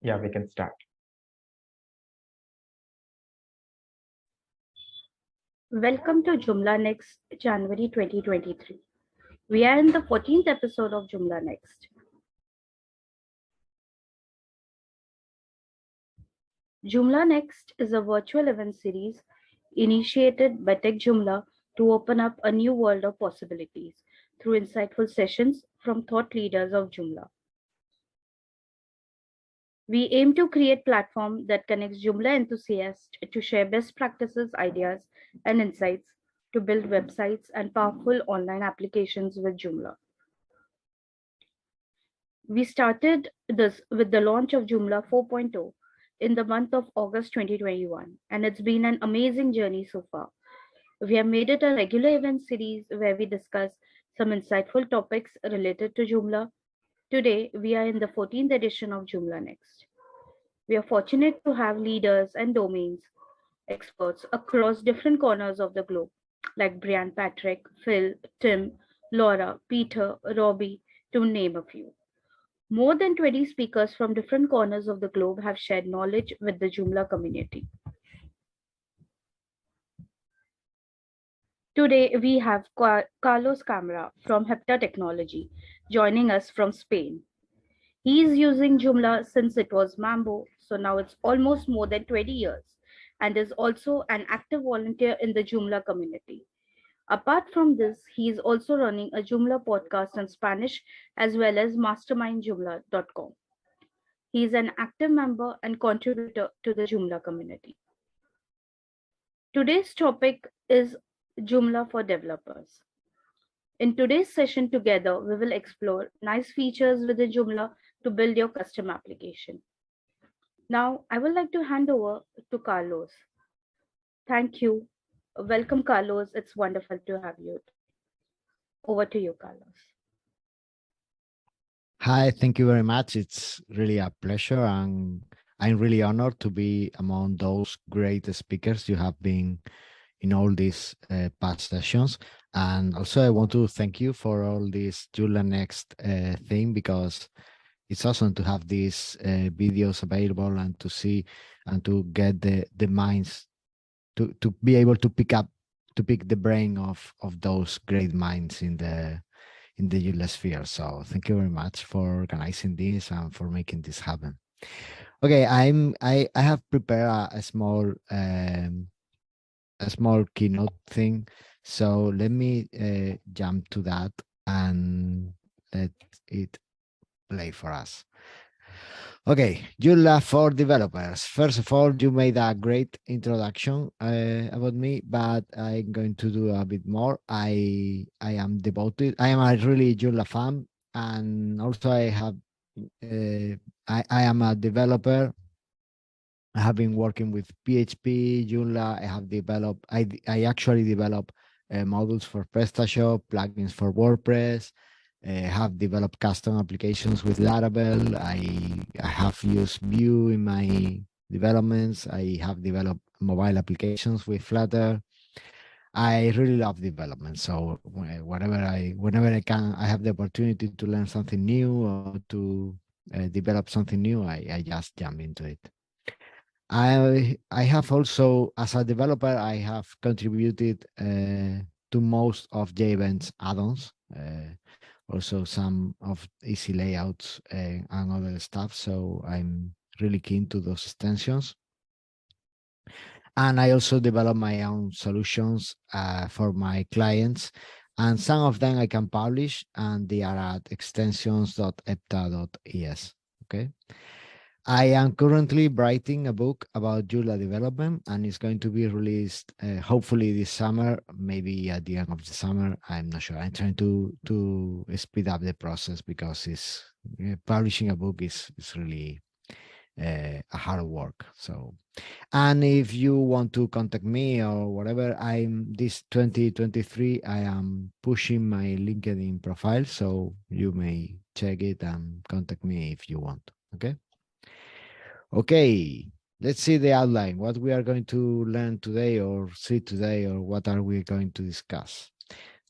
Yeah, we can start. Welcome to Joomla NXT January 2023. We are in the 14th episode of Joomla NXT. Joomla NXT is a virtual event series initiated by Tech Joomla to open up a new world of possibilities through insightful sessions from thought leaders of Joomla. We aim to create platform that connects Joomla enthusiasts to share best practices, ideas, and insights to build websites and powerful online applications with Joomla. We started this with the launch of Joomla 4.0 in the month of August 2021, and it's been an amazing journey so far. We have made it a regular event series where we discuss some insightful topics related to Joomla. Today, we are in the 14th edition of Joomla Next. We are fortunate to have leaders and domains experts across different corners of the globe, like Brian Patrick, Phil, Tim, Laura, Peter, Robbie, to name a few. More than 20 speakers from different corners of the globe have shared knowledge with the Joomla community. Today, we have Carlos Cámara from Hepta Technology joining us from Spain. He is using Joomla since it was Mambo, so now it's almost more than 20 years, and is also an active volunteer in the Joomla community. Apart from this, he is also running a Joomla podcast in Spanish as well as mastermindjoomla.com. He is an active member and contributor to the Joomla community. Today's topic is Joomla for developers. In today's session together, we will explore nice features within Joomla to build your custom application. Now, I would like to hand over to Carlos. Thank you. Welcome, Carlos. It's wonderful to have you today. Over to you, Carlos. Hi, thank you very much. It's really a pleasure, and I'm really honored to be among those great speakers you have been in all these past sessions. And also, I want to thank you for all this Joomla Next thing, because it's awesome to have these videos available and to see and to get the minds to be able to pick the brain of those great minds in the Joomla sphere. So thank you very much for organizing this and for making this happen. Okay, I have prepared a small keynote thing. So let me jump to that and let it play for us. Okay, Joomla for developers. First of all, you made a great introduction about me, but I'm going to do a bit more. I am devoted. I am a really Joomla fan, and also I have. I am a developer. I have been working with PHP, Joomla. I have developed. I actually develop modules for PrestaShop, plugins for WordPress. Have developed custom applications with Laravel. I have used Vue in my developments. I have developed mobile applications with Flutter. I really love development. So whenever I can, I have the opportunity to learn something new or to develop something new, I just jump into it. I have also, as a developer, I have contributed to most of JEvent's add-ons. Also some of easy layouts and other stuff. So I'm really keen to those extensions. And I also develop my own solutions for my clients. And some of them I can publish, and they are at extensions.hepta.es. Okay. I am currently writing a book about Joomla development, and it's going to be released hopefully this summer, maybe at the end of the summer. I'm not sure. I'm trying to speed up the process, because publishing a book is really a hard work. So, and if you want to contact me or whatever, this 2023, I am pushing my LinkedIn profile, so you may check it and contact me if you want. Okay. Okay, let's see the outline, what we are going to learn today or see today, or what are we going to discuss.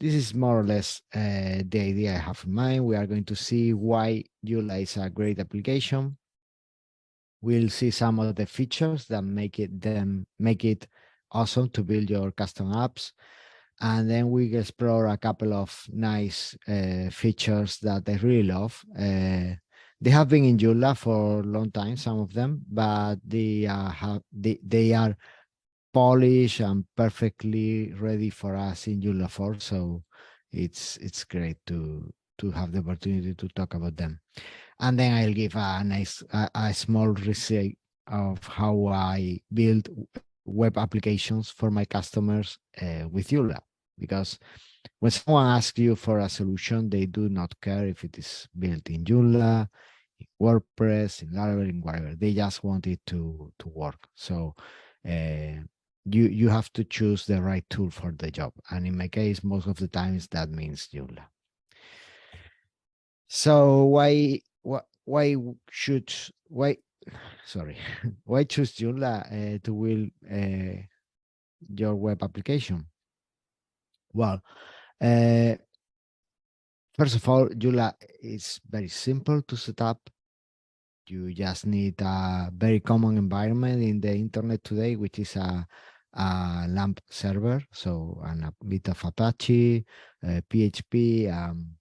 This is more or less the idea I have in mind. We are going to see why Joomla is a great application. we'll see some of the features that make it awesome to build your custom apps, and then we explore a couple of nice features that I really love. They have been in Joomla for a long time, some of them, but they are polished and perfectly ready for us in Joomla 4. So it's great to have the opportunity to talk about them. And then I'll give a small receipt of how I build web applications for my customers with Joomla, because when someone asks you for a solution, they do not care if it is built in Joomla, in WordPress, in Laravel, in whatever. They just want it to work. So you have to choose the right tool for the job. And in my case, most of the times that means Joomla. So why sorry why choose Joomla to build your web application? Well, uh, first of all, Joomla is very simple to set up. You just need a very common environment in the internet today, which is a LAMP server, so and a bit of Apache, PHP,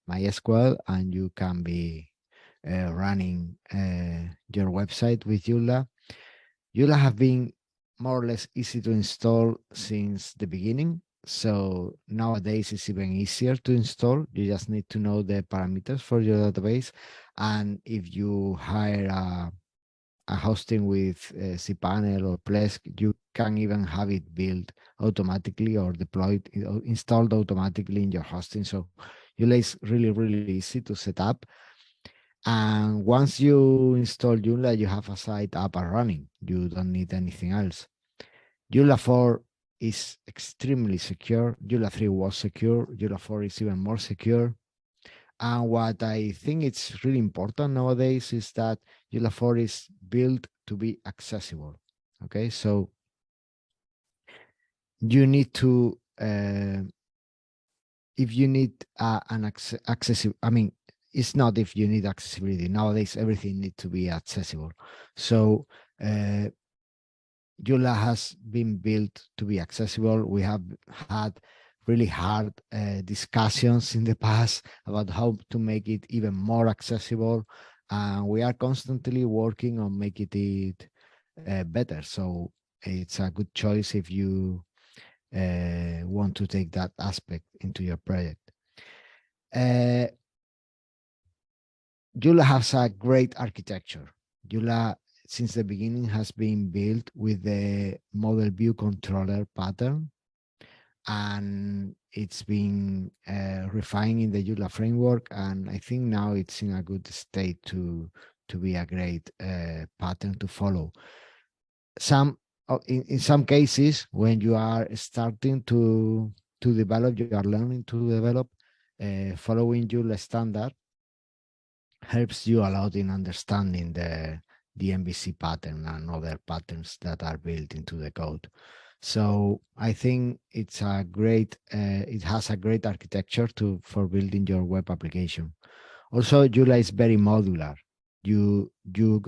MySQL, and you can be running your website with Joomla. Joomla have been more or less easy to install since the beginning. So nowadays it's even easier to install. You just need to know the parameters for your database. And if you hire a hosting with cPanel or Plesk, you can even have it built automatically or deployed, installed automatically in your hosting. So Joomla is really, really easy to set up. And once you install Joomla, you have a site up and running. You don't need anything else. Joomla 4 is extremely secure. Joomla 3 was secure. Joomla 4 is even more secure. And what I think it's really important nowadays is that Joomla 4 is built to be accessible. Okay, so you need to, if you need an accessible, I mean, it's not if you need accessibility. Nowadays, everything needs to be accessible. So uh, Joomla has been built to be accessible. We have had really hard discussions in the past about how to make it even more accessible. And we are constantly working on making it better. So it's a good choice if you want to take that aspect into your project. Uh, Joomla has a great architecture. Joomla, since the beginning, has been built with the model view controller pattern, and it's been refined in the Joomla framework. And I think now it's in a good state to be a great pattern to follow. In some cases, when you are starting to develop, you are learning to develop, following Joomla standard helps you a lot in understanding the MVC pattern and other patterns that are built into the code. So I think it has a great architecture for building your web application. Also, Joomla is very modular. You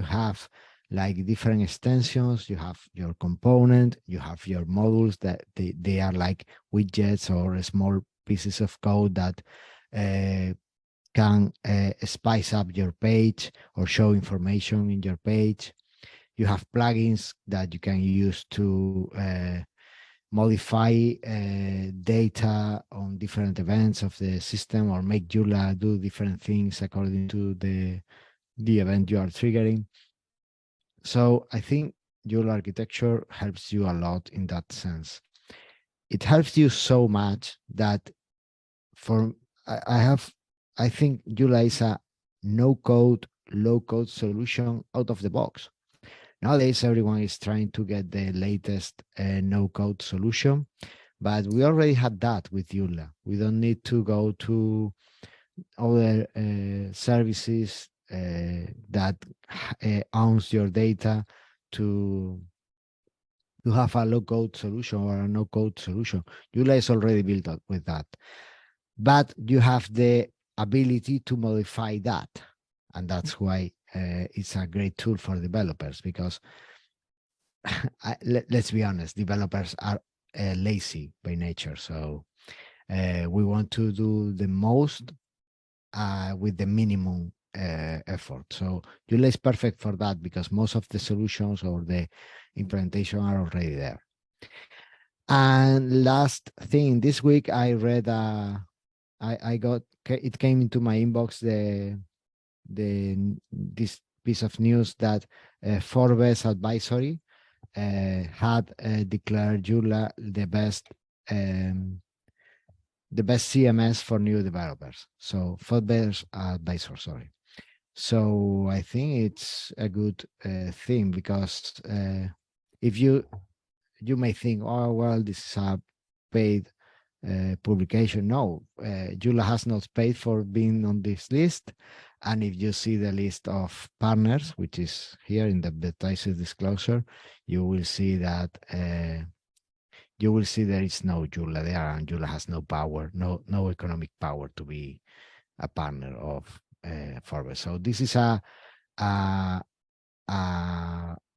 have like different extensions, you have your component, you have your modules that they are like widgets or small pieces of code that can spice up your page or show information in your page. You have plugins that you can use to modify data on different events of the system or make Joomla do different things according to the event you are triggering. So I think Joomla architecture helps you a lot in that sense. It helps you so much that for I have I think Joomla is a no code, low code solution out of the box. Nowadays, everyone is trying to get the latest no code solution, but we already had that with Joomla. We don't need to go to other services that owns your data to to have a low code solution or a no code solution. Joomla is already built up with that, but you have the ability to modify that, and that's why it's a great tool for developers because let's be honest, developers are lazy by nature. So we want to do the most with the minimum effort. So Joomla is perfect for that because most of the solutions or the implementation are already there. And last thing, this week I read, I got, it came into my inbox, this piece of news that Forbes Advisory had declared Joomla the best CMS for new developers. So Forbes Advisor, sorry. So I think it's a good thing because if you may think, oh well, this is a paid publication. No, Joomla has not paid for being on this list. And if you see the list of partners, which is here in the advertiser disclosure, you will see that there is no Joomla there, and Joomla has no power, no economic power to be a partner of Forbes. So this is a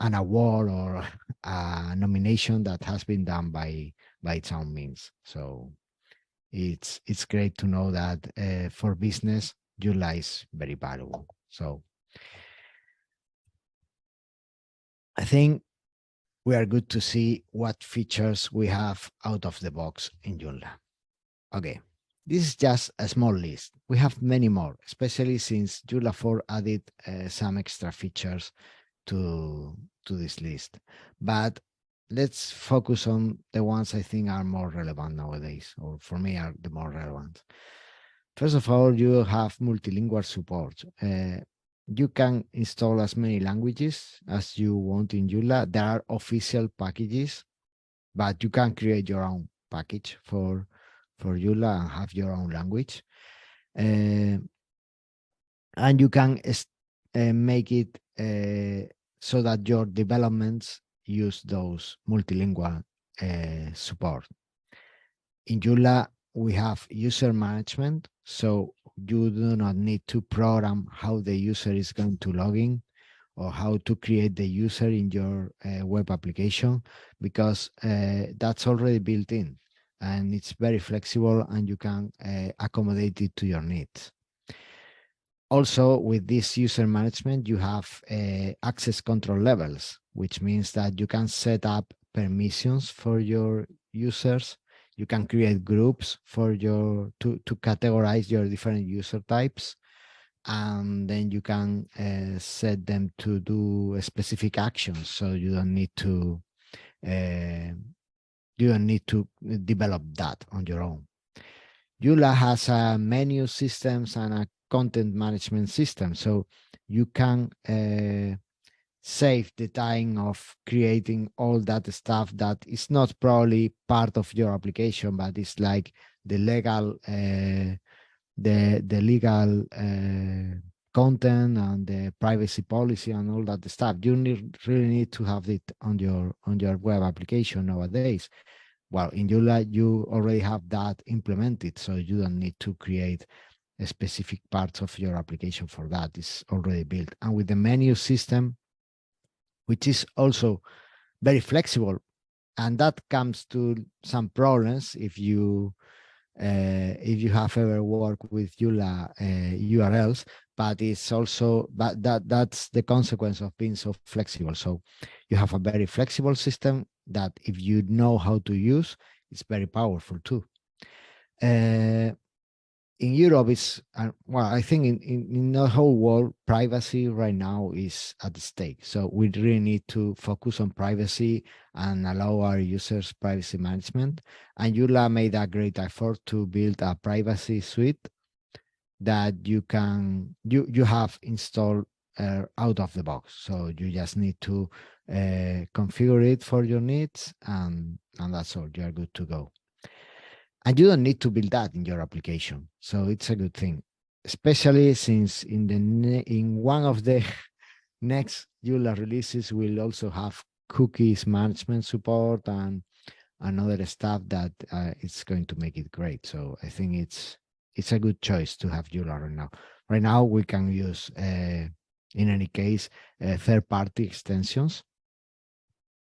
an award or a nomination that has been done by its own means. So it's great to know that for business, Joomla is very valuable. So I think we are good to see what features we have out of the box in Joomla. Okay, this is just a small list. We have many more, especially since Joomla 4 added some extra features to this list. But let's focus on the ones I think are more relevant nowadays, or for me are the more relevant. First of all, you have multilingual support. You can install as many languages as you want in Joomla. There are official packages, but you can create your own package for Joomla and have your own language. And you can make it so that your developments use those multilingual support. In Joomla, we have user management, so you do not need to program how the user is going to log in or how to create the user in your web application, because that's already built in and it's very flexible and you can accommodate it to your needs. Also, with this user management, you have access control levels, which means that you can set up permissions for your users. You can create groups for to categorize your different user types, and then you can set them to do specific actions. So you don't need to develop that on your own. Joomla has a menu systems and a content management system, so you can save the time of creating all that stuff that is not probably part of your application, but it's like the legal content and the privacy policy and all that stuff. You really need to have it on your web application nowadays. Well, in Joomla, you already have that implemented, so you don't need to create a specific parts of your application for that. It's already built. And with the menu system, which is also very flexible, and that comes to some problems if you have ever worked with Joomla URLs, but it's also that's the consequence of being so flexible. So you have a very flexible system that if you know how to use, it's very powerful too. In Europe, it's well, I think in the whole world, privacy right now is at stake. So we really need to focus on privacy and allow our users privacy management. And Joomla made a great effort to build a privacy suite that you have installed out of the box. So you just need to configure it for your needs, and that's all. You are good to go. And you don't need to build that in your application. So it's a good thing, especially since in one of the next Joomla releases, we'll also have cookies management support and other stuff that it's going to make it great. So I think it's a good choice to have Joomla right now. Right now, we can use In any case, third-party extensions.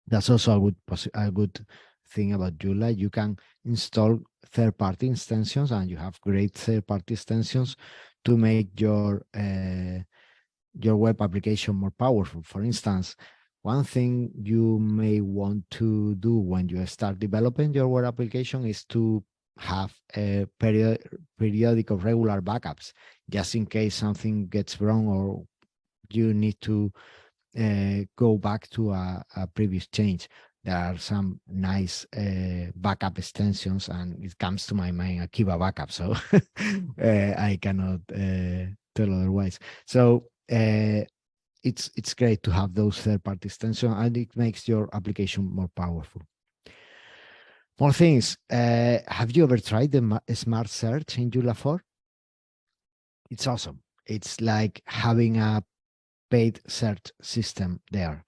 That's also a good thing about Joomla. You can install third-party extensions, and you have great third-party extensions to make your web application more powerful. For instance, one thing you may want to do when you start developing your web application is to have a periodic or regular backups, just in case something gets wrong or you need to go back to a previous change. There are some nice backup extensions, and it comes to my mind Akiba backup. So I cannot tell otherwise. So it's great to have those third-party extensions, and it makes your application more powerful. More things. Have you ever tried the smart search in Joomla 4? It's awesome. It's like having a paid search system there,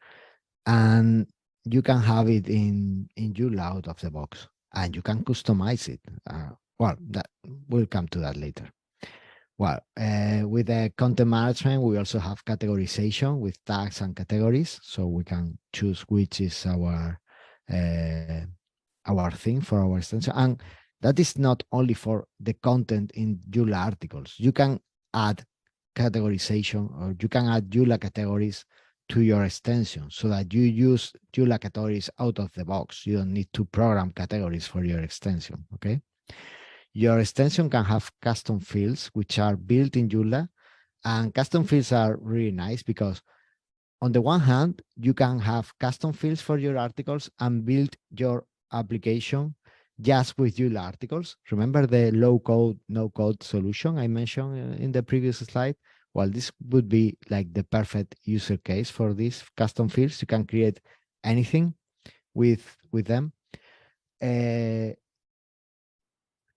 and you can have it in Joomla out of the box, and you can customize it. Well, that we'll come to that later. Well, with the content management, we also have categorization with tags and categories, so we can choose which is our thing for our extension. And that is not only for the content in Joomla articles. You can add categorization, or you can add Joomla categories to your extension so that you use Joomla categories out of the box. You don't need to program categories for your extension, okay? Your extension can have custom fields, which are built in Joomla, and custom fields are really nice because on the one hand, you can have custom fields for your articles and build your application just with Joomla articles. Remember the low code, no code solution I mentioned in the previous slide? Well, this would be like the perfect user case for these custom fields. You can create anything with them.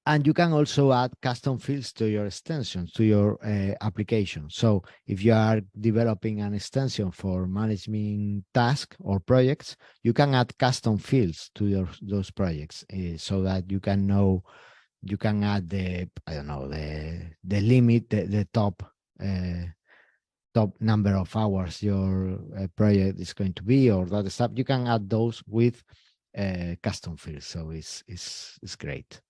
And you can also add custom fields to your extensions, to your application. So if you are developing an extension for managing tasks or projects, you can add custom fields to those projects so that you can know, you can add the, I don't know, the limit, the top number of hours your project is going to be, or that stuff. You can add those with custom fields. So it's great.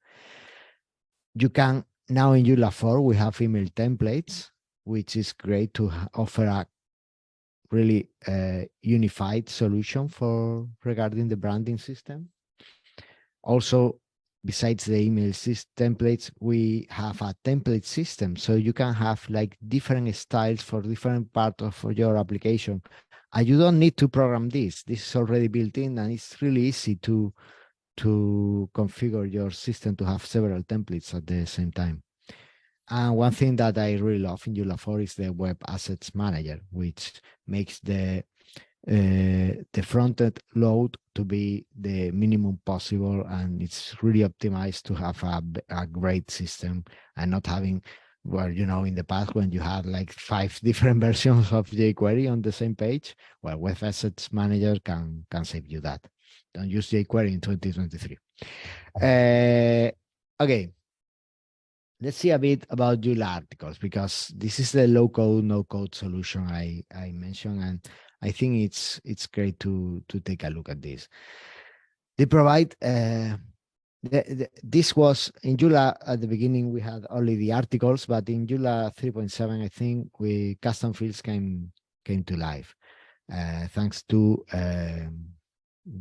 You can now in Joomla 4, we have email templates, which is great to offer a really unified solution for regarding the branding system. Also, besides the email templates, we have a template system. So you can have like different styles for different parts of your application. And you don't need to program this. This is already built in, and it's really easy to configure your system to have several templates at the same time. And one thing that I really love in Joomla 4 is the Web Assets Manager, which makes the front-end load to be the minimum possible, and it's really optimized to have a great system and not having, well, you know, in the past when you had like 5 different versions of jQuery on the same page. Well, Web Assets Manager can save you that. Don't use jQuery in 2023. Okay, let's see a bit about Joomla articles, because this is the low code, no code solution I mentioned, and I think it's great to take a look at this. They provide this was in Joomla at the beginning. We had only the articles, but in Joomla 3.7, I think custom fields came to life thanks to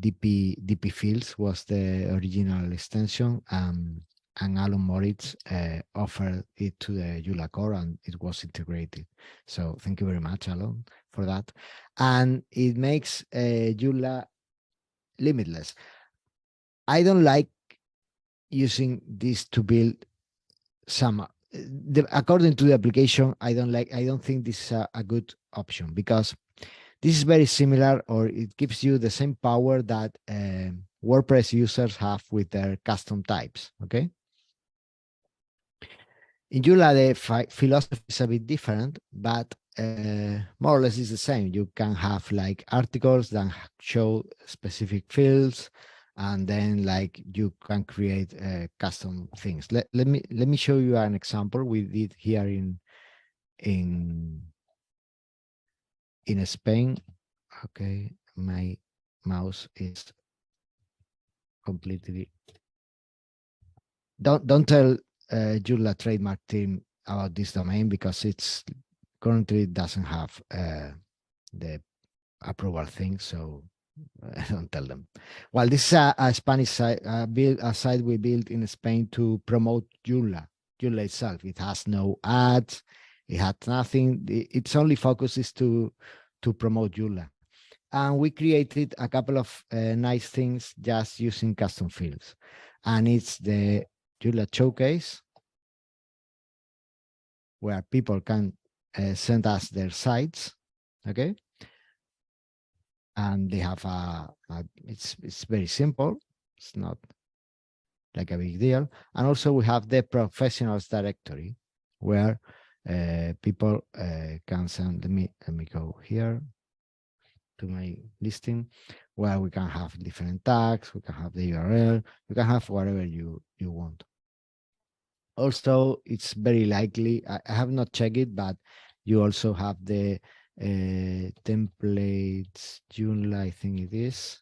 DP fields was the original extension. And Alan Moritz offered it to the Joomla core, and it was integrated. So thank you very much, Alan, for that. And it makes Joomla limitless. I don't like using this to build some. According to the application, I don't think this is a good option, because this is very similar, or it gives you the same power that WordPress users have with their custom types. Okay. In Joomla, the philosophy is a bit different, but more or less it's the same. You can have like articles that show specific fields, and then like you can create custom things. Let me show you an example we did here in in Spain. Okay, my mouse is completely. Don't tell Joomla trademark team about this domain because it's currently doesn't have the approval thing, so I don't tell them. Well, this is a Spanish site, a site we built in Spain to promote Joomla itself. It has no ads, it had nothing. Its only focus is to promote Joomla. And we created a couple of nice things just using custom fields. And it's the Joomla showcase where people can send us their sites, okay? And they have it's very simple. It's not like a big deal. And also we have the professionals directory where people can send. Let me go here to my listing where we can have different tags. We can have the URL. We can have whatever you want. Also, it's very likely. I have not checked it, but you also have the templates Joomla. I think it is.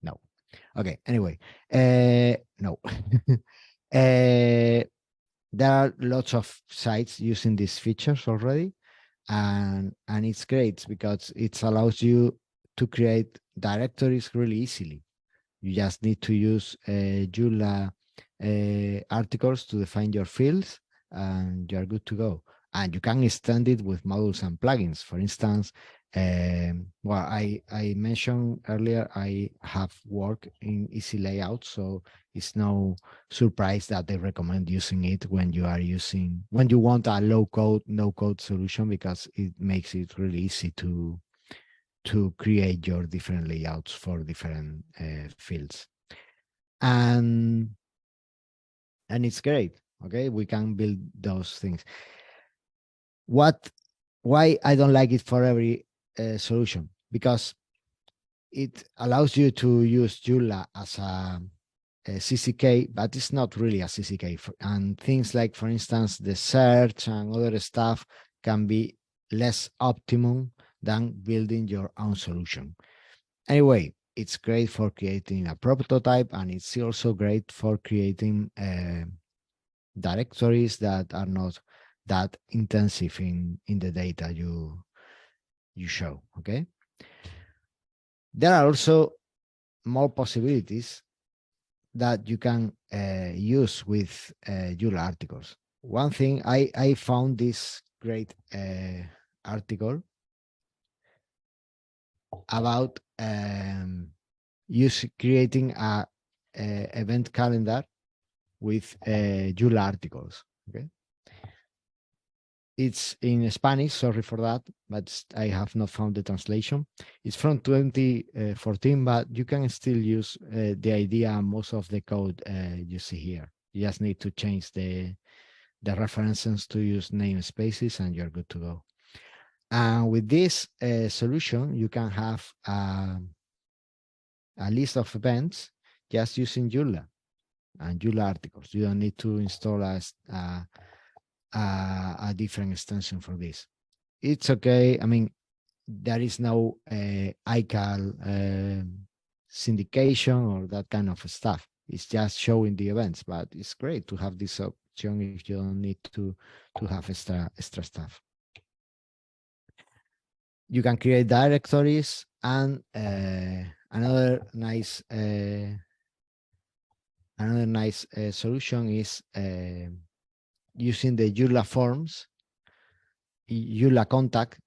No. Okay. Anyway, no. There are lots of sites using these features already, and it's great because it allows you to create directories really easily. You just need to use Joomla articles to define your fields, and you're good to go. And you can extend it with modules and plugins. For instance, well, I mentioned earlier I have worked in Easy Layout, so it's no surprise that they recommend using it when you want a low code, no code solution because it makes it really easy to create your different layouts for different fields, and it's great. Okay, we can build those things. Why I don't like it for every solution? Because it allows you to use Joomla as a CCK, but it's not really a CCK. And things like, for instance, the search and other stuff can be less optimum than building your own solution. Anyway, it's great for creating a prototype, and it's also great for creating directories that are not that intensive in the data you show. Okay, there are also more possibilities that you can use with Joomla articles. One thing I found this great article about creating a event calendar with Joomla articles. Okay, it's in Spanish. Sorry for that, but I have not found the translation. It's from 2014, but you can still use the idea and most of the code you see here. You just need to change the references to use namespaces, and you're good to go. And with this solution, you can have a list of events just using Joomla and Joomla articles. You don't need to install a different extension for this. It's okay. I mean, there is no iCal syndication or that kind of stuff. It's just showing the events, but it's great to have this option if you don't need to have extra stuff. You can create directories, and another nice solution is using the Joomla forms, Joomla contact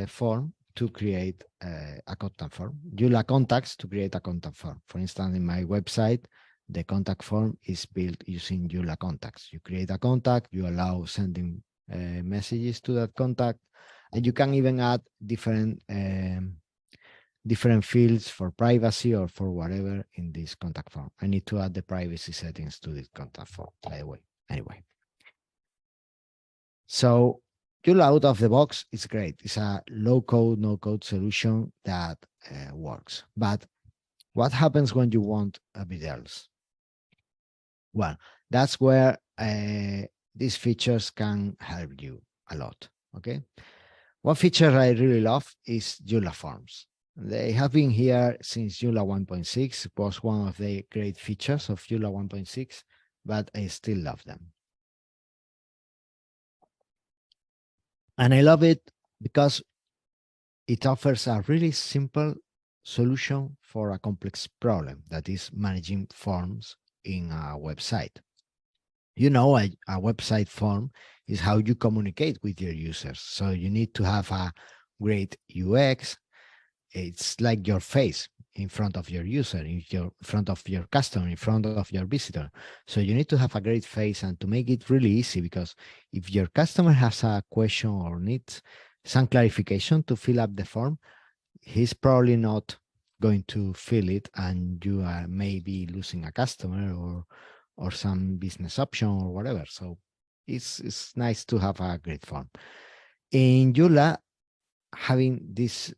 form to create a contact form. Joomla contacts to create a contact form. For instance, in my website, the contact form is built using Joomla contacts. You create a contact, you allow sending messages to that contact, and you can even add different fields for privacy or for whatever in this contact form. I need to add the privacy settings to this contact form, by the way. Anyway, so Joomla out of the box is great. It's a low code, no code solution that works. But what happens when you want a bit else? Well, that's where these features can help you a lot. Okay. One feature I really love is Joomla forms. They have been here since Joomla 1.6. It was one of the great features of Joomla 1.6, but I still love them. And I love it because it offers a really simple solution for a complex problem, that is managing forms in a website. You know, a website form is how you communicate with your users. So you need to have a great UX. It's like your face in front of your user, in front of your customer, in front of your visitor. So you need to have a great face and to make it really easy, because if your customer has a question or needs some clarification to fill up the form, he's probably not going to fill it, and you are maybe losing a customer or some business option or whatever. So it's nice to have a great form. In Joomla, having this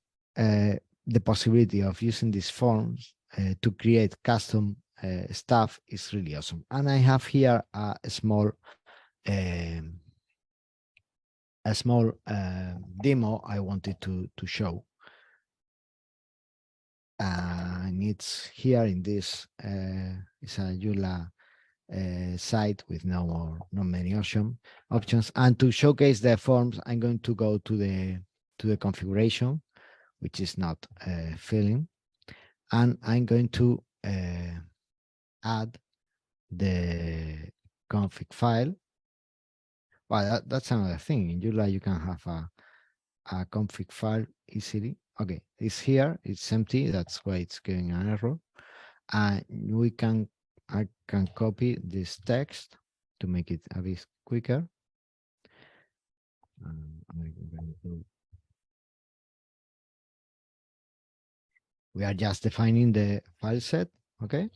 the possibility of using these forms to create custom stuff is really awesome. And I have here um, a small demo I wanted to show. And it's here in this it's a Joomla site with not many options. And to showcase the forms, I'm going to go to the configuration, which is not filling, and I'm going to add the config file. Well, that's another thing. In Joomla, you can have a config file easily. Okay, it's here. It's empty. That's why it's giving an error. And I can copy this text to make it a bit quicker. We are just defining the file set, okay?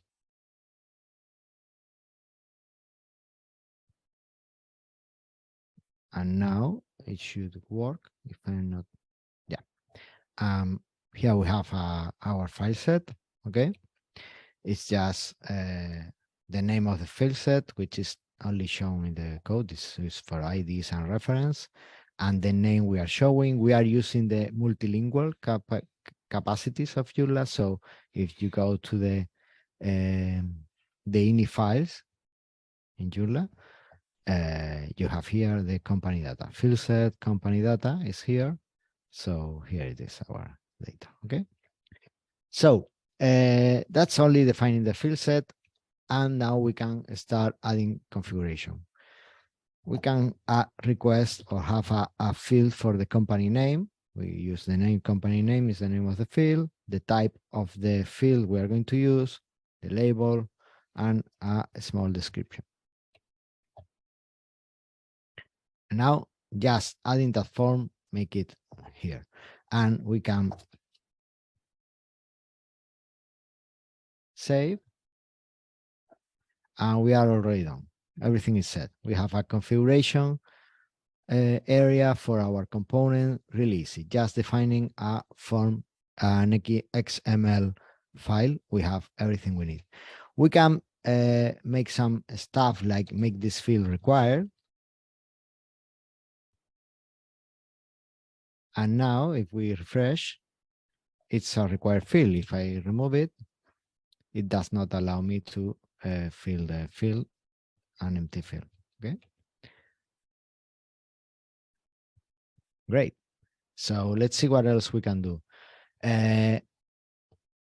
And now it should work if I'm not, yeah. Here we have our file set, okay? It's just the name of the file set, which is only shown in the code. This is for IDs and reference. And the name we are showing, we are using the multilingual capacities of Joomla. So if you go to the ini files in Joomla, you have here the company data. Field set company data is here. So here it is, our data, okay? So that's only defining the field set. And now we can start adding configuration. We can request or have a field for the company name. We use the name, company name is the name of the field, the type of the field we are going to use, the label, and a small description. Now, just adding that form, make it here. And we can save. And we are already done. Everything is set. We have a configuration area for our component, really easy. Just defining a form, an XML file. We have everything we need. We can make some stuff like make this field required. And now if we refresh, it's a required field. If I remove it, it does not allow me to fill the field, an empty field, okay? Great. So let's see what else we can do.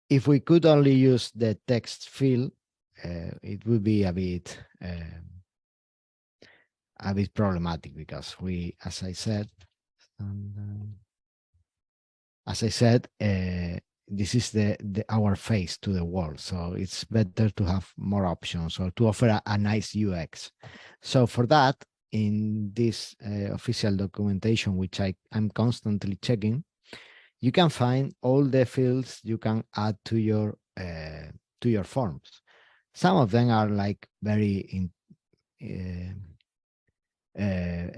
If we could only use the text field, it would be a bit problematic, because we, as I said, this is our face to the world. So it's better to have more options or to offer a nice UX. So for that, in this official documentation, which I'm constantly checking, you can find all the fields you can add to your forms. Some of them are like very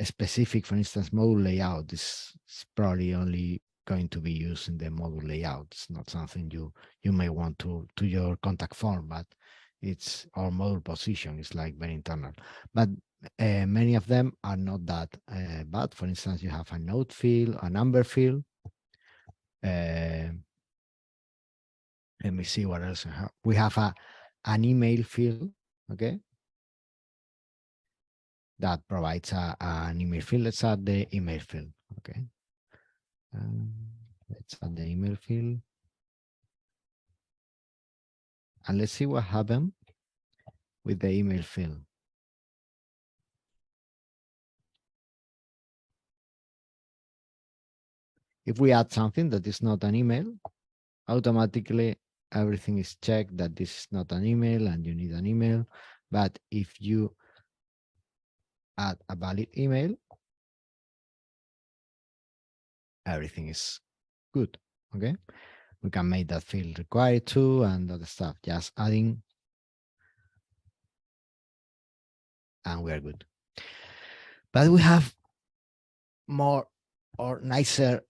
specific. For instance, module layout is probably only going to be used in the module layout. It's not something you may want to your contact form, but it's our module position is like very internal. But Many of them are not that bad. For instance, you have a note field, a number field. Let me see what else we have. We have an email field, okay, that provides an email field. Let's add the email field, okay. Let's add the email field. And let's see what happened with the email field. If we add something that is not an email, automatically everything is checked that this is not an email and you need an email. But if you add a valid email, everything is good, okay? We can make that field required to and other stuff, just adding, and we are good. But we have more or nicer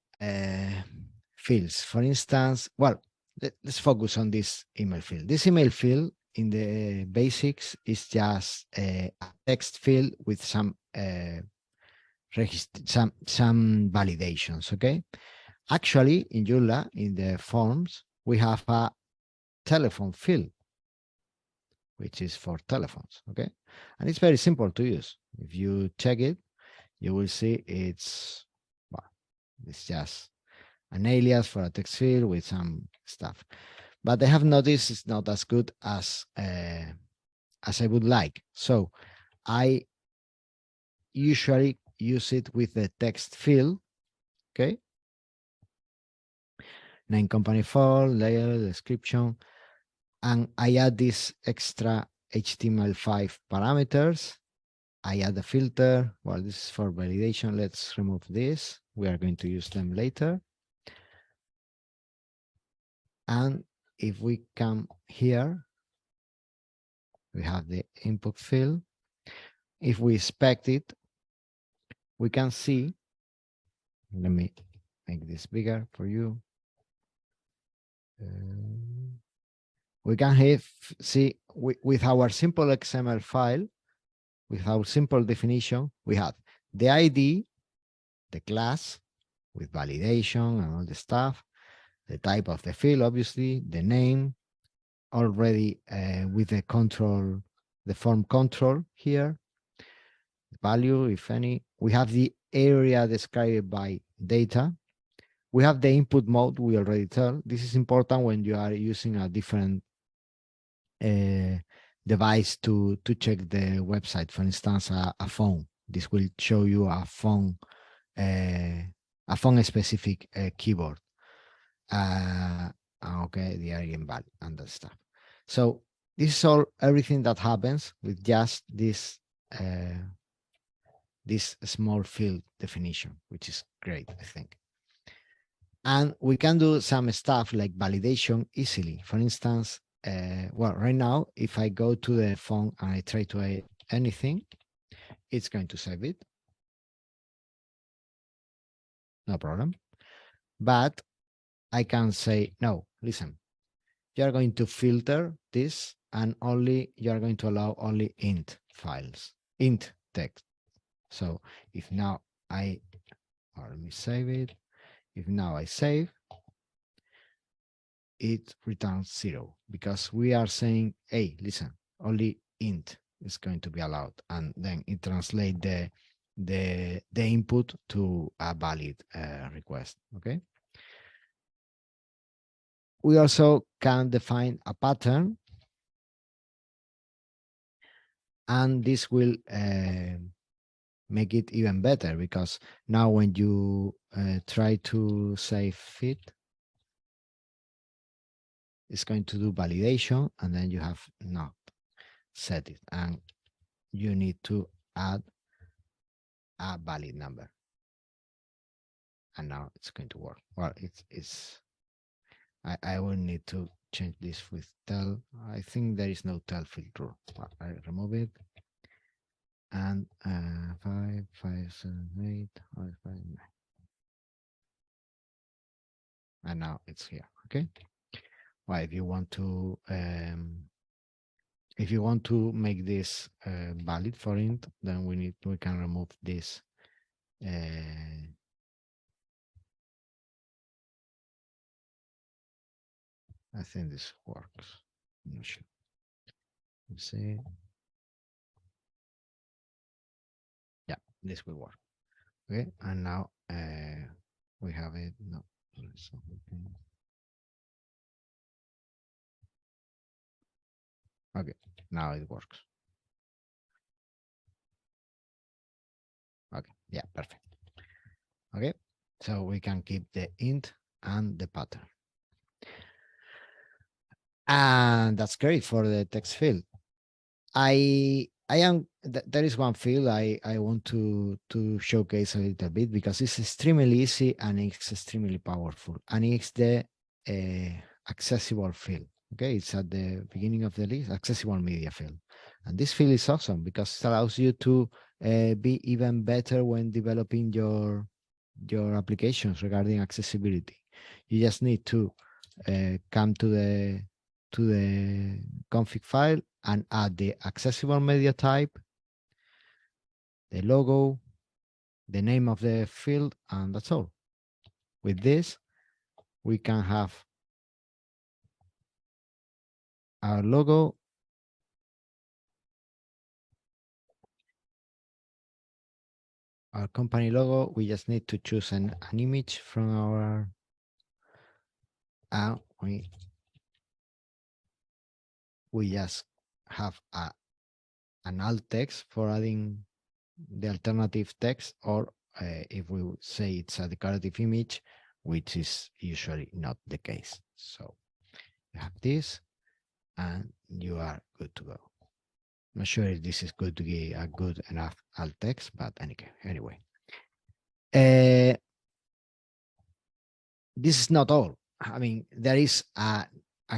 fields. For instance, well, let's focus on this email field. This email field in the basics is just a text field with some some validations, okay? Actually, in Joomla, in the forms, we have a telephone field, which is for telephones, okay? And it's very simple to use. If you check it, you will see it's, well, it's just an alias for a text field with some stuff. But I have noticed it's not as good as I would like. So I usually use it with the text field, okay? Name, company, for layer, description, and I add this extra HTML5 parameters. I add a filter. Well, this is for validation. Let's remove this. We are going to use them later. And if we come here, we have the input field. If we inspect it, we can see, let me make this bigger for you. We can see with our simple XML file, with our simple definition, we have the ID, the class with validation and all the stuff, the type of the field, obviously, the name, already with the control, the form control here, value, if any. We have the area described by data. We have the input mode, we already tell. This is important when you are using a different device to check the website. For instance, a phone. This will show you a phone specific keyboard. Okay, the area invalid and that stuff. So this is all everything that happens with just this this small field definition, which is great, I think. And we can do some stuff like validation easily. For instance, well, right now, if I go to the phone and I try to add anything, it's going to save it. No problem. But I can say, no, listen, you are going to filter this and only you are going to allow only int files, int text. So if now let me save it. If now I save, it returns 0 because we are saying, hey, listen, only int is going to be allowed. And then it translates the input to a valid request, okay? We also can define a pattern, and this will make it even better because now when you try to save it, it's going to do validation and then you have not set it and you need to add a valid number. And now it's going to work. Well, I will need to change this with tel. I think there is no tel filter. I remove it. And 5, 5, 7, 8, 5, 5, 9. And now it's here, okay? Well, if you want to if you want to make this valid for int, then we can remove this. I think this works. I'm not sure. Let's see. Yeah, this will work. Okay, and now we have it. No, so okay, now it works. Okay, yeah, perfect. Okay, so we can keep the int and the pattern. And that's great for the text field. I am there is one field I want to showcase a little bit because it's extremely easy and it's extremely powerful, and it's the accessible field. Okay, it's at the beginning of the list, accessible media field, and this field is awesome because it allows you to be even better when developing your applications regarding accessibility. You just need to come to the config file and add the accessible media type, the logo, the name of the field, and that's all. With this, we can have our logo, our company logo. We just need to choose an image from our, and we just have an alt text for adding the alternative text, or if we would say it's a decorative image, which is usually not the case. So you have this and you are good to go. I'm not sure if this is going to be a good enough alt text, but anyway. This is not all. I mean, there is a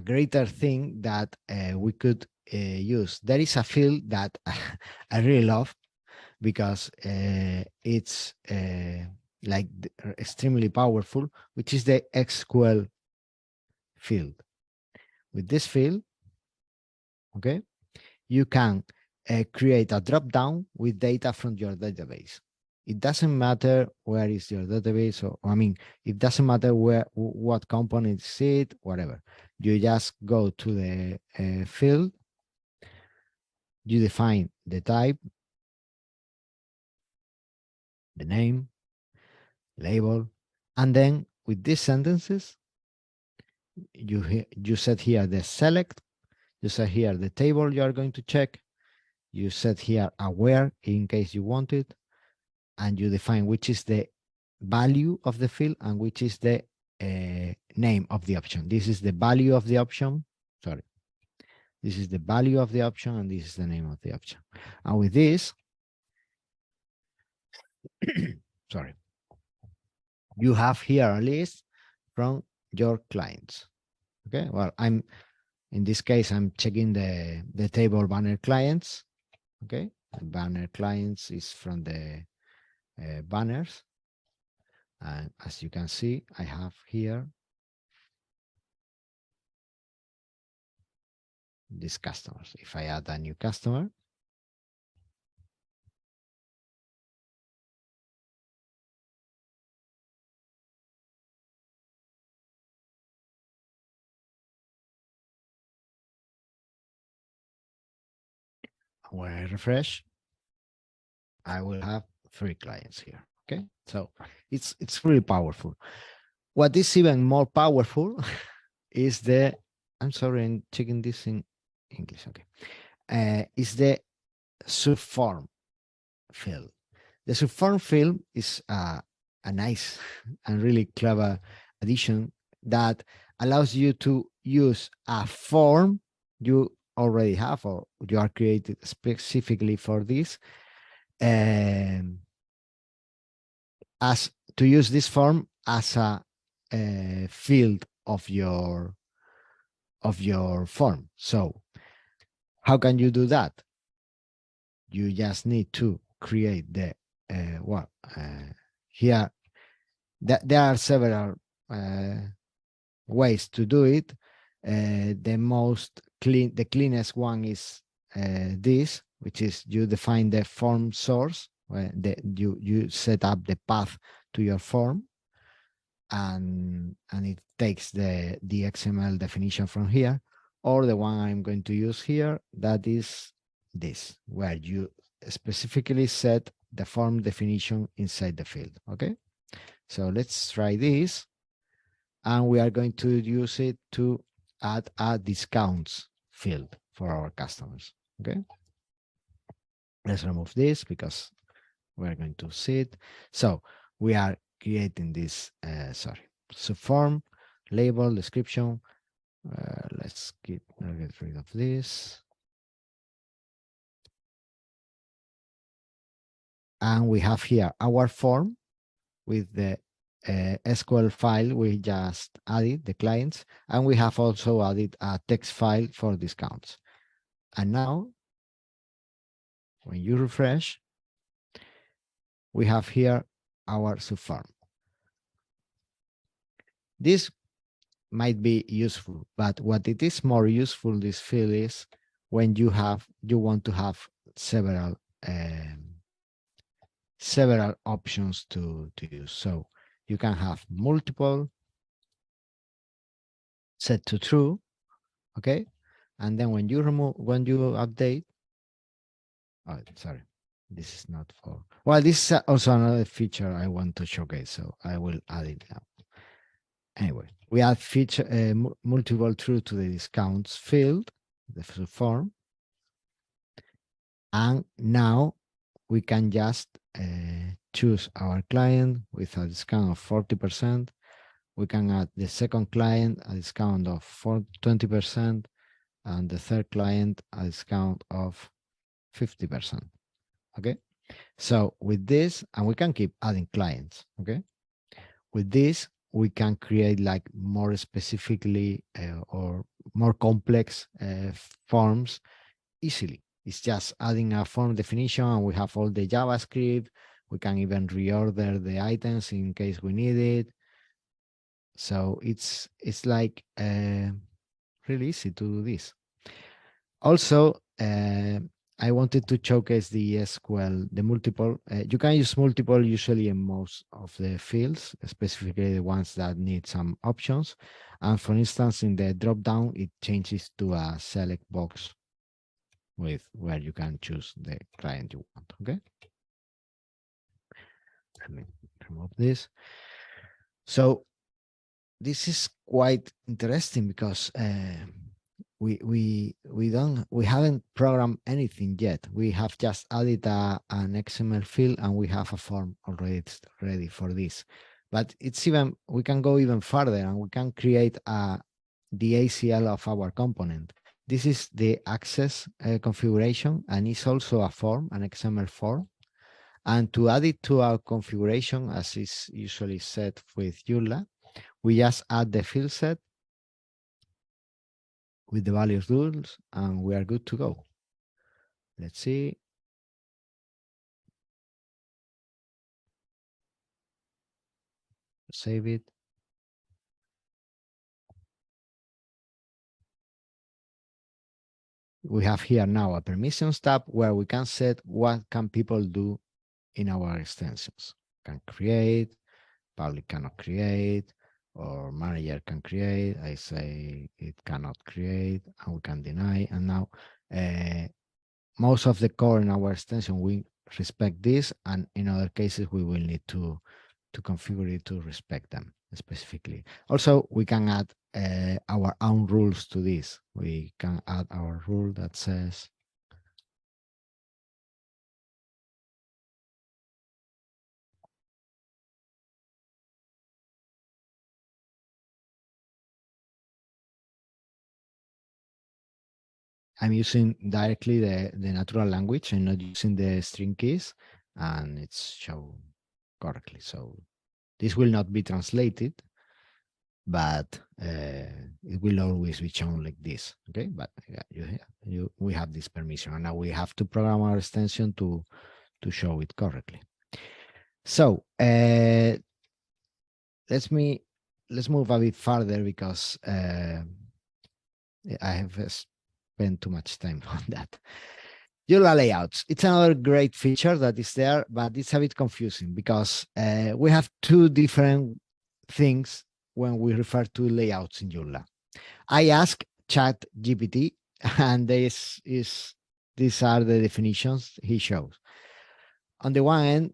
greater thing that we could use. There is a field that I really love because it's like extremely powerful, which is the SQL field. With this field, okay, you can create a drop down with data from your database. It doesn't matter where is your database, or I mean, it doesn't matter what component is it, whatever. You just go to the field, you define the type, the name, label, and then with these sentences, you set here the select, you set here the table you are going to check, you set here a where in case you want it, and you define which is the value of the field and which is the name of the option. This is the value of the option. Sorry. This is the value of the option and this is the name of the option. And with this, sorry, you have here a list from your clients. Okay, well, in this case, I'm checking the table banner clients. Okay, the banner clients is from the banners. And as you can see, I have here these customers. If I add a new customer, when I refresh, I will have 3 clients here. Okay, so it's really powerful. What is even more powerful is I'm sorry, I'm checking this in English. Okay, is the subform field. The subform field is a nice and really clever addition that allows you to use a form you already have or you are created specifically for this, as to use this form as a field of your form. So how can you do that? You just need to create the here there are several ways to do it. The cleanest one is this, which is you define the form source, where you set up the path to your form, and it takes the XML definition from here, or the one I'm going to use here, that is this, where you specifically set the form definition inside the field. Okay, so let's try this, and we are going to use it to add a discounts field for our customers. Okay, let's remove this because we're going to see it. So we are creating this, subform, label, description. Let's get rid of this. And we have here our form with the SQL file we just added, the clients, and we have also added a text file for discounts. And now, when you refresh, we have here our subform. This might be useful, but what it is more useful, this field, is when you want to have several options to use. So you can have multiple, set to true, okay, and then when you update, oh, sorry, this is not for, well, this is also another feature I want to showcase, so I will add it now. Anyway, we add feature multiple true to the discounts field, the form, and now we can just choose our client with a discount of 40%. We can add the second client a discount of 20%, and the third client a discount of 50%. Okay, so with this, and we can keep adding clients. Okay, with this, we can create like more specifically or more complex forms easily. It's just adding a form definition, and we have all the JavaScript. We can even reorder the items in case we need it. So it's like really easy to do this. Also, I wanted to showcase the SQL, the multiple. You can use multiple usually in most of the fields, specifically the ones that need some options. And for instance, in the drop-down, it changes to a select box with where you can choose the client you want. Okay. Let me remove this. So this is quite interesting because we haven't programmed anything yet. We have just added an XML field, and we have a form already ready for this. But it's even, we can go even further, and we can create the ACL of our component. This is the access configuration, and it's also a form, an XML form. And to add it to our configuration, as is usually set with Joomla, we just add the field set with the values rules, and we are good to go. Let's see. Save it. We have here now a permissions tab where we can set what can people do in our extensions. Can create, public cannot create, or manager can create. I say it cannot create, and we can deny. And now most of the core in our extension, we respect this, and in other cases, we will need to configure it to respect them specifically. Also, we can add our own rules to this. We can add our rule that says I'm using directly the natural language and not using the string keys, and it's shown correctly. So this will not be translated, but it will always be shown like this. Okay, but yeah, we have this permission, and now we have to program our extension to show it correctly. So let's move a bit further because I have spend too much time on that. Joomla layouts. It's another great feature that is there, but it's a bit confusing because we have two different things when we refer to layouts in Joomla. I ask Chat GPT, and these are the definitions he shows. On the one end,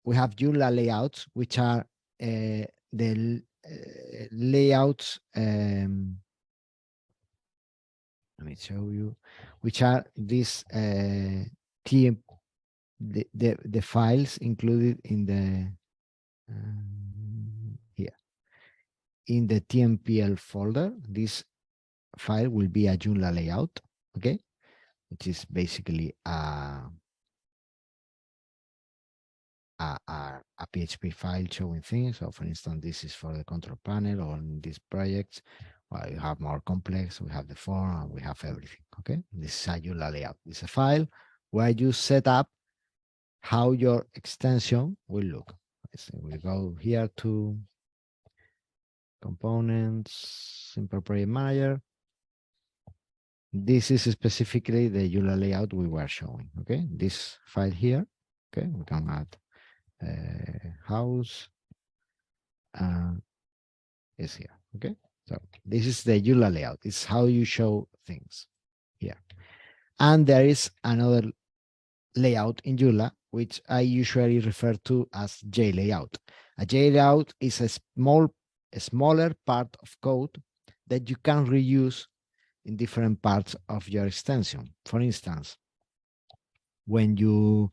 we have Joomla layouts, which are the layouts. Let me show you, which are these TM, the files included in the here in the TMPL folder. This file will be a Joomla layout, okay, which is basically a PHP file showing things. So for instance, this is for the control panel, or in these projects, well, you have more complex, we have the form, and we have everything, okay? This is a Joomla layout. It's a file where you set up how your extension will look. So we go here to components, simple project manager. This is specifically the Joomla layout we were showing, okay? This file here, okay? We can add house is here, okay? So this is the Joomla layout. It's how you show things here. And there is another layout in Joomla, which I usually refer to as J layout. A J layout is a smaller part of code that you can reuse in different parts of your extension. For instance, when you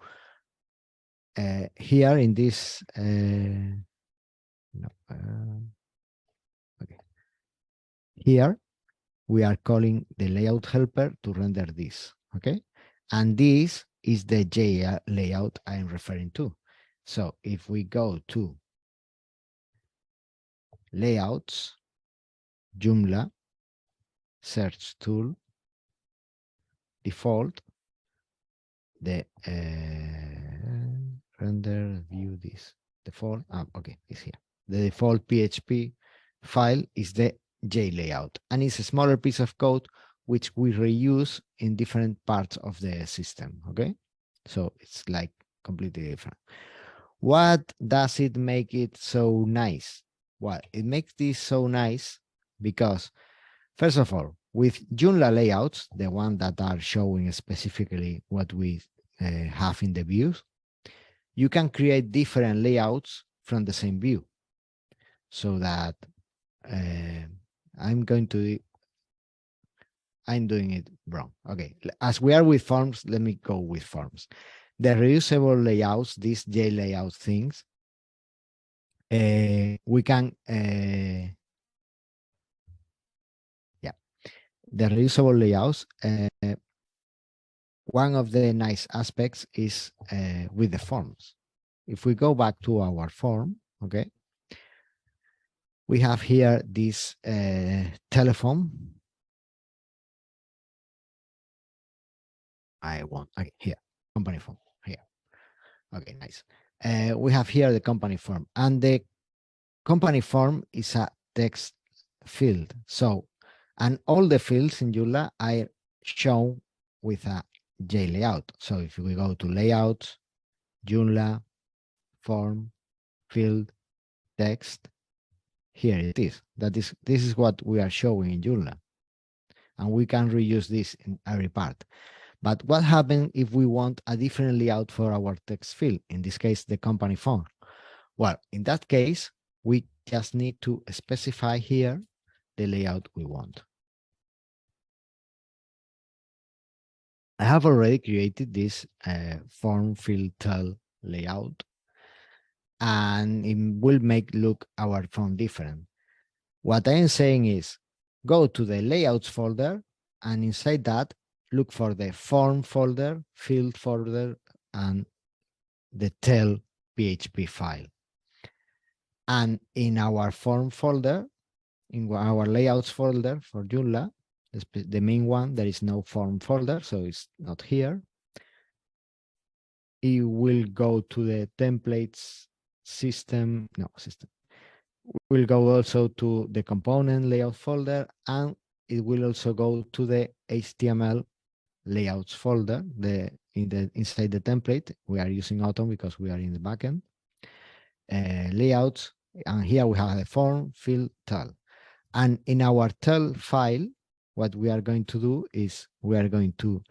here in this okay, here we are calling the layout helper to render this, okay? And this is the J layout I'm referring to. So if we go to layouts, Joomla, search tool, default, the render view this default, okay, it's here. The default PHP file is the J layout, and it's a smaller piece of code which we reuse in different parts of the system, okay? So it's like completely different. What does it make it so nice? Well, it makes this so nice because, first of all, with Joomla layouts, the one that are showing specifically what we have in the views, you can create different layouts from the same view. So that I'm doing it wrong. Okay, as we are with forms, let me go with forms. The reusable layouts, these J layout things, we can, yeah, the reusable layouts, one of the nice aspects is with the forms. If we go back to our form, okay, we have here this telephone. Okay, here, company form, here. Okay, nice. We have here the company form, and the company form is a text field. So, and all the fields in Joomla are shown with a J layout. So if we go to layouts, Joomla, form, field, text, here it is. This is what we are showing in Joomla. And we can reuse this in every part. But what happens if we want a different layout for our text field? In this case, the company form. Well, in that case, we just need to specify here the layout we want. I have already created this form field tel layout, and it will make look our form different. What I am saying is go to the layouts folder, and inside that, look for the form folder, field folder, and the tel PHP file. And in our form folder, in our layouts folder for Joomla, the main one, there is no form folder, so it's not here. It will go to the templates system. We'll go also to the component layout folder, and it will also go to the HTML layouts folder, inside the template. We are using Autumn because we are in the backend. Layouts, and here we have the form, field, tell. And in our tell file, what we are going to do is we are going to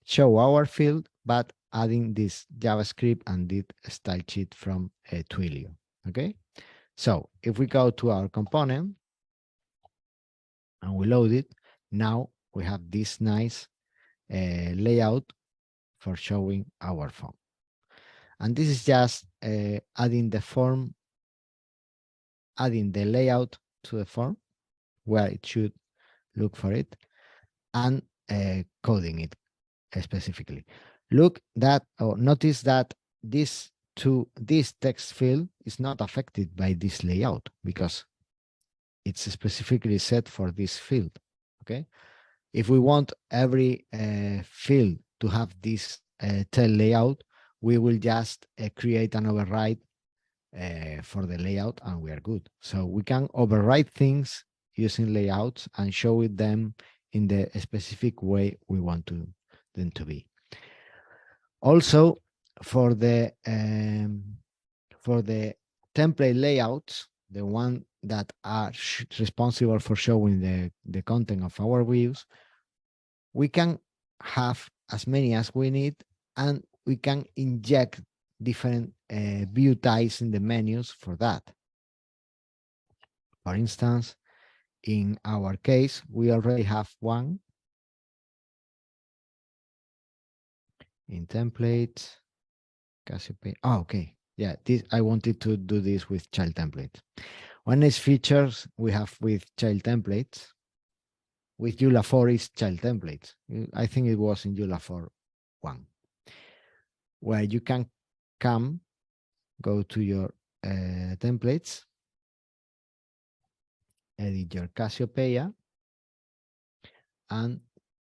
show our field, but adding this JavaScript and this style sheet from Twilio. Okay, so if we go to our component and we load it, now we have this nice layout for showing our form. And this is just adding the form, adding the layout to the form where it should look for it, and coding it specifically. Look that, or notice that this text field is not affected by this layout because it's specifically set for this field. Okay, if we want every field to have this tail layout, we will just create an override for the layout and we are good. So we can override things using layouts and show it them in the specific way we want them to be. Also, for the template layouts, the one that are responsible for showing the content of our views, we can have as many as we need, and we can inject different view types in the menus for that. For instance, in our case, we already have one in templates. Cassiopeia. Oh, okay. Yeah, this I wanted to do this with child templates. One is features we have with child templates. With Joomla 4 is child templates. I think it was in Joomla 4 1, where you can go to your templates, edit your Cassiopeia, and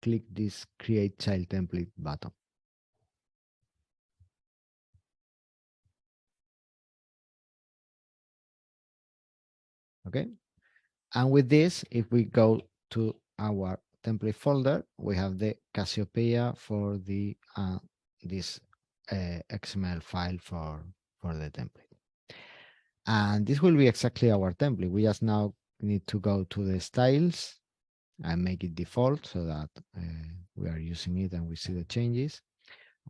click this create child template button. Okay, and with this, if we go to our template folder, we have the Cassiopeia for the this XML file for the template. And this will be exactly our template. We just now need to go to the styles and make it default so that we are using it and we see the changes.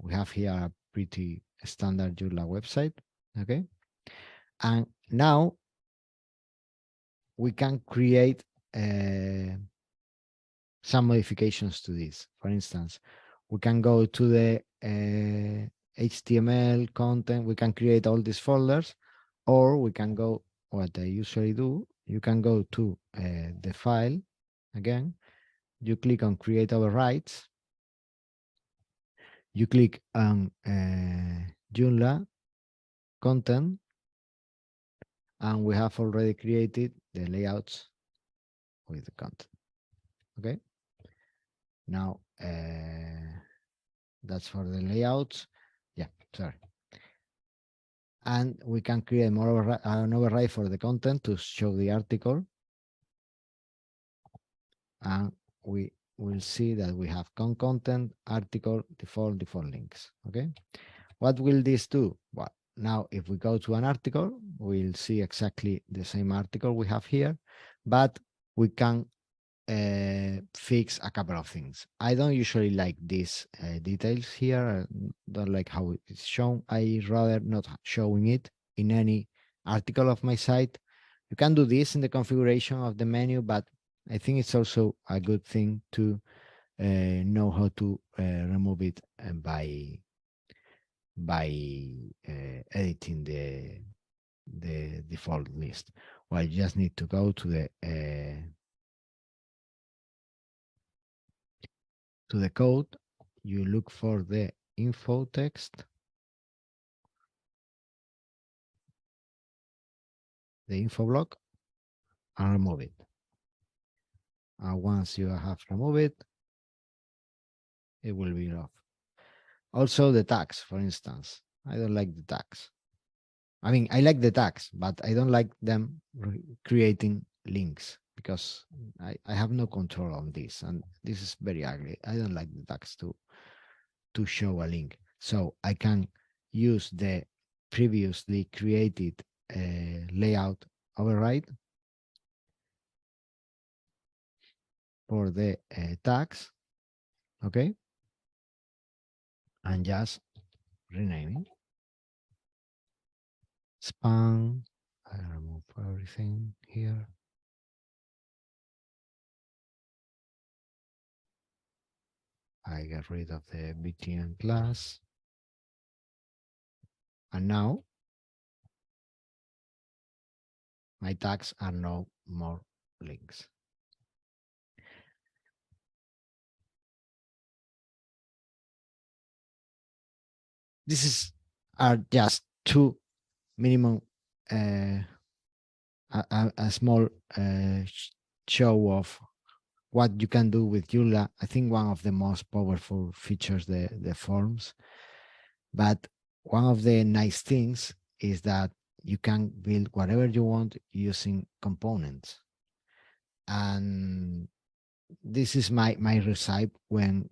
We have here a pretty standard Joomla website. Okay, and now we can create some modifications to this. For instance, we can go to the HTML content, we can create all these folders, or we can go, what I usually do, you can go to the file again, you click on create overrides, you click on Joomla content, and we have already created the layouts with the content. Okay, now that's for the layouts. Yeah, sorry. And we can create more an override for the content to show the article. And we will see that we have content, article, default links. Okay, what will this do? Well, now if we go to an article, we'll see exactly the same article we have here, but we can fix a couple of things. I don't usually like these details here. I don't like how it's shown. I rather not showing it in any article of my site. You can do this in the configuration of the menu, but I think it's also a good thing to know how to remove it by editing the default list. Well, you just need to go to the code, you look for the info text, the info block, and remove it. And once you have removed it, it will be off. Also the tags, for instance. I don't like the tags. I mean, I like the tags, but I don't like them creating links. because I have no control on this, and this is very ugly. I don't like the tags to show a link. So I can use the previously created layout override for the tags, okay, and just rename it. Span. I remove everything here. I get rid of the BTN class. And now my tags are no more links. This is are just two minimum a small show of what you can do with Joomla. I think one of the most powerful features the forms, but one of the nice things is that you can build whatever you want using components. And this is my recipe when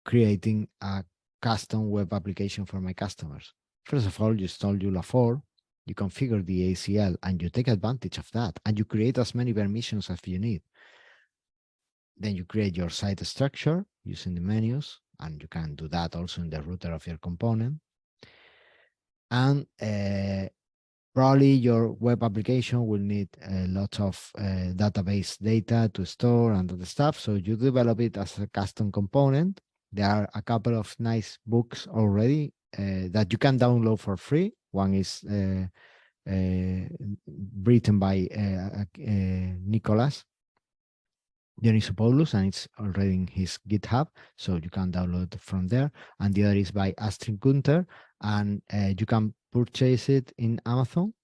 creating a custom web application for my customers. First of all, you install Joomla 4, you configure the ACL, and you take advantage of that, and you create as many permissions as you need. Then you create your site structure using the menus, and you can do that also in the router of your component. And probably your web application will need a lot of database data to store and other stuff. So you develop it as a custom component. There are a couple of nice books already that you can download for free. One is written by Nicholas Dionysopoulos, and it's already in his GitHub, so you can download from there. And the other is by Astrid Gunther, and you can purchase it in Amazon,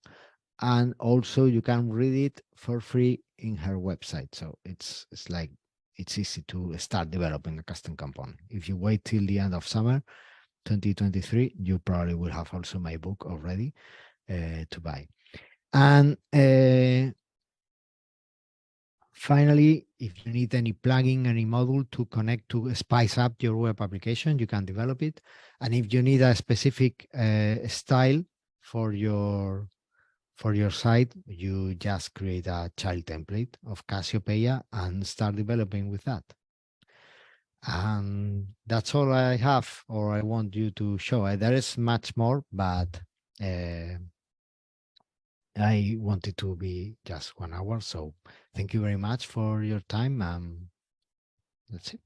and also you can read it for free in her website. So it's like it's easy to start developing a custom component. If you wait till the end of summer 2023, you probably will have also my book already to buy. And finally, if you need any plugin, any module to connect to spice up your web application, you can develop it. And if you need a specific style for your site, you just create a child template of Cassiopeia and start developing with that. And that's all I have, or I want you to show. There is much more, but I wanted to be just 1 hour. So thank you very much for your time. That's it.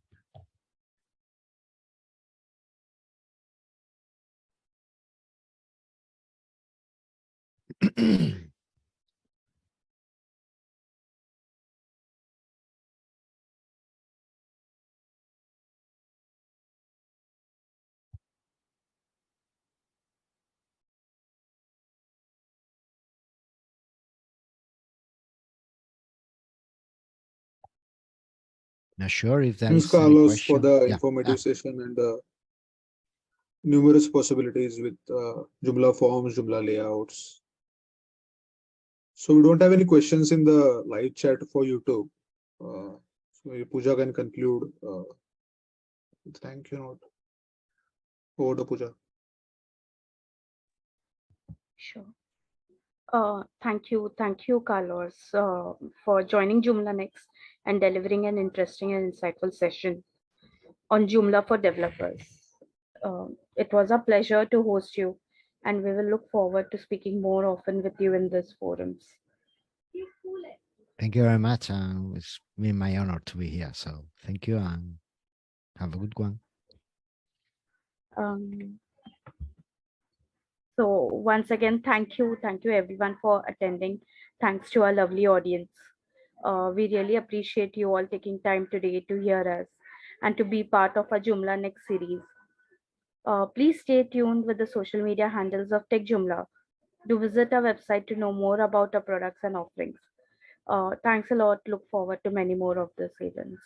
Not sure if there Thanks, is any Carlos, for question. the Yeah. informative session and the numerous possibilities with Joomla forms, Joomla layouts. So we don't have any questions in the live chat for YouTube. So Pooja can conclude. Thank you note. Over to Pooja. Sure. Thank you, Carlos, for joining Joomla Next and delivering an interesting and insightful session on Joomla for developers. It was a pleasure to host you, and we will look forward to speaking more often with you in these forums. Thank you very much. It's been my honor to be here. So thank you and have a good one. Um, so once again, thank you everyone for attending. Thanks to our lovely audience. We really appreciate you all taking time today to hear us and to be part of our Joomla Next series. Please stay tuned with the social media handles of Tech Joomla. Do visit our website to know more about our products and offerings. Thanks a lot. Look forward to many more of these events.